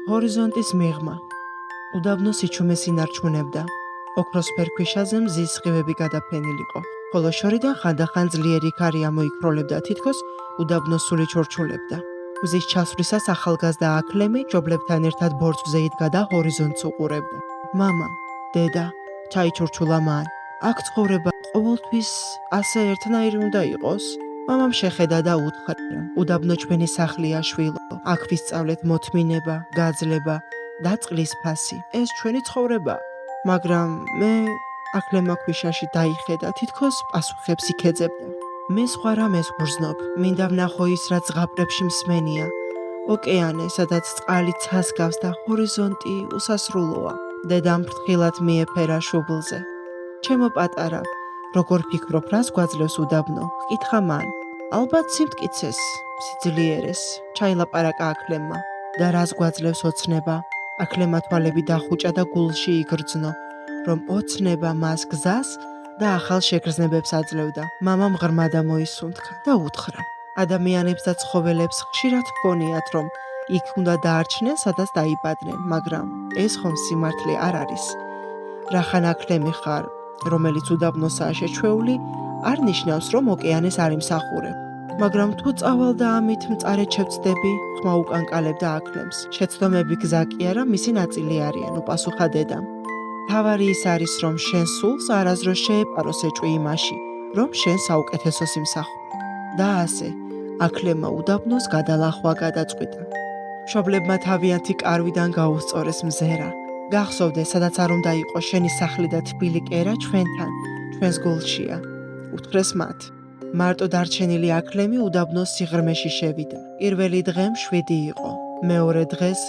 ჰორიზონტის მიღმა. უდაბნოს იჩუმეს ინარჩუნებდა. ოქროსფერ ქვიშაზე მზის სხივები გადაფენილიყო, ხოლო შორიდან ხანდახან ძლიერი ქარი ამოიქროლებდა, თითქოს უდაბნოს სული ჩორჩულებდა. მზის ჩასვლისას ახალგაზრდა აკლემი მშობლებთან ერთად ბორცვზე იდგა და ჰორიზონტს უყურებდა. მამა, დედა, ჩაიჩურჩულა მან. აქ ცხოვრება ყოველთვის ასე ერთნაირი უნდა იყოს? მამამ შეხედა და უთხრა: უდაბნო ჩვენი სახლია, შვილო. აქ ვისწავლეთ მოთმინება, გაძლება და წყლის ფასი. ეს ჩვენი ცხოვრება. მაგრამ მე აქლემა ქვიშაში დაიხედა, თითქოს პასუხებს იქეძებდა. მე სხვა რამეს ვგრძნობ, მინდა ვნახო ის, რაც ზღაპრებში მსმენია. ოკეანე, სადაც წყალი ცასგავს და ჰორიზონტი უსასრულოა. დედამ ფრთხილად მიეფერა შუბლზე. ჩემო პატარა, როგორ ფიქრობ, რას გვაძლევს უდაბნო? ჰკითხა მან. ალბათ სიმტკიცეს, სიძლიერეს, ჩაილაპარაკა აქლემმა. და რას გვაძლევს ოცნება? აქლემა თვალები დახუჭა და გულში იგრძნო, რომ ოცნება მას გზას და ახალ შეგრძნებებს აძლევდა. მამამ ღრმად ამოისუნთქა და უთხრა: ადამიანებს და ცხოველებს ხშირად ჰგონიათ, რომ იქ უნდა დაარჩნენ, სადაც დაიბადნენ, მაგრამ ეს ხომ სიმართლე არ არის. რახან აქლემი ხარ, რომელიც უდაბნოსაა შეჩვეული, არ ნიშნავს, რომ ოკეანეს არ იმსახურებ. მაგრამ თუ წავალ და ამით მწარედ შევწდები, ხმა უკანკალებდა აქლემს. შეცდომები გზა კი არა, მისი ნაწილი არიან, უპასუხა დედამ. თავარი ის არის, რომ შენ სულს არასდროს შეეპაროს ეჭვი იმაში, რომ შენ საუკეთესოს იმსახურებ. და ასე, აქლემმა უდაბნოს გადალახვა გადაწყვიტა. მშობლებმა თავიანთი კარვიდან გაუსწორეს მზერა. გახსოვდე, სადაც არ უნდა იყოს შენი სახლი და თბილი კერა ჩვენთან, ჩვენს გულშია. უთხრეს მათ. მარტო დარჩენილი აქლემი უდაბნოს სიღრმეში შევიდა. პირველი დღე მშვიდი იყო. მეორე დღეს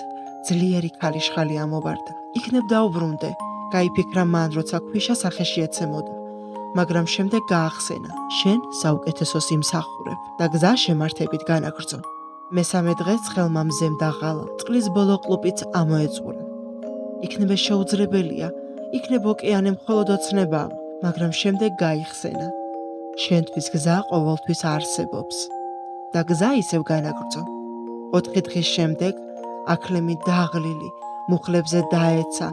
ძლიერი ქალიშხალი ამოვარდა. იქნებ დაუბრუნდე, გაიფიქრა მან, როცა ქვიშა სახეში ეცემოდა. მაგრამ შემდეგ გაახსენა, შენ საუკეთესოს იმსახურებ და გზა შემართებით განაგრძო. მესამე დღეს ცხელმა მზემ დაღალა, წყლის ბოლო ყლუპიც ამოეწურა. იქნებ შეუძლებელია, იქნებ ოკეანე მხოლოდ ოცნებაა, მაგრამ შემდეგ გაიხსენა. შენთვის გზა ყოველთვის არსებობს და გზა ისევ განაგრძო. 4 დღის შემდეგ აქლემი დაღლილი მუხლებზე დაეცა,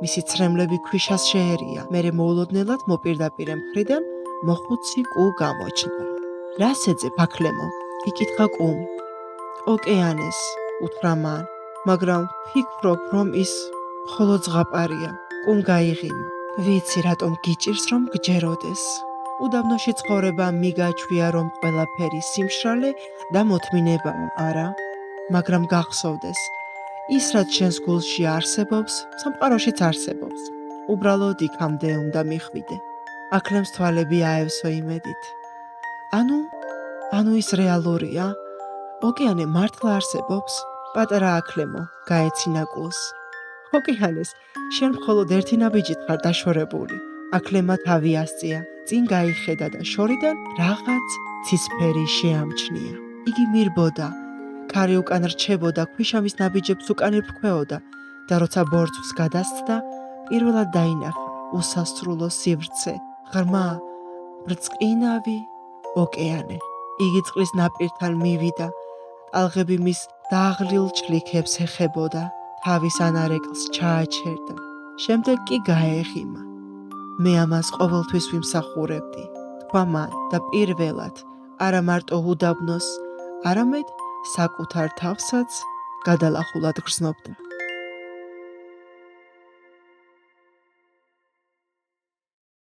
მისი ცრემლები ქვიშას შეერია, მერე მოულოდნელად მოპირდაპირე მხრიდან მოხუცი კუ გამოჩნდა. რას ეძებ, აქლემო? იკითხა კუმ. ოკეანეს, უთხრა მან, მაგრამ ფიქრობ, რომ ის მხოლოდ ზღაპარია. კუმ გაიღიმა. ვიცი, რატომ გიჭირს, რომ გჯეროდეს. უდაბნოში ცხოვრება მიგაჩვია, რომ ყველაფერი სიმშრალე და მოთმინებაა, არა? მაგრამ გახსოვდეს, ის, რაც შენს გულში არსებობს, სამყაროშიც არსებობს. უბრალოდ იქამდე უნდა მიხვიდე. აქლემს თვალები აევსო იმედით. ანუ ის რეალურია? ოკეანე მართლა არსებობს? პატარა აქლემო, გაეცინა კულს. ოკეანეს, შენ მხოლოდ ერთი ნაბიჯით ხარ დაშორებული. აქლემმა თავი ასწია, წინ გაიხედა და შორიდან რაღაც ცისფერი შეამჩნია. იგი მირბოდა, ქარი უკან რჩებოდა, ქვიშამის ნაბიჯებს უკან ირფქვეოდა და როცა ბორცვს გადასცდა, პირველად დაინახა უსასრულო სივრცე, ღრმა, ბრწყინავი ოკეანე. იგი წყლის ნაპირთან მივიდა, ტალღები მის დაღლილ ჭლიქებს ეხებოდა, თავის ანარეკლს ჩააჩერდა. შემდეგ კი გაეღიმა. მე ამას ყოველთვის ვიმსახურებდი, თქვა მან და პირველად არა მარტო უდაბნოს, არამედ საკუთარ თავსაც გადალახულად გრძნობდა.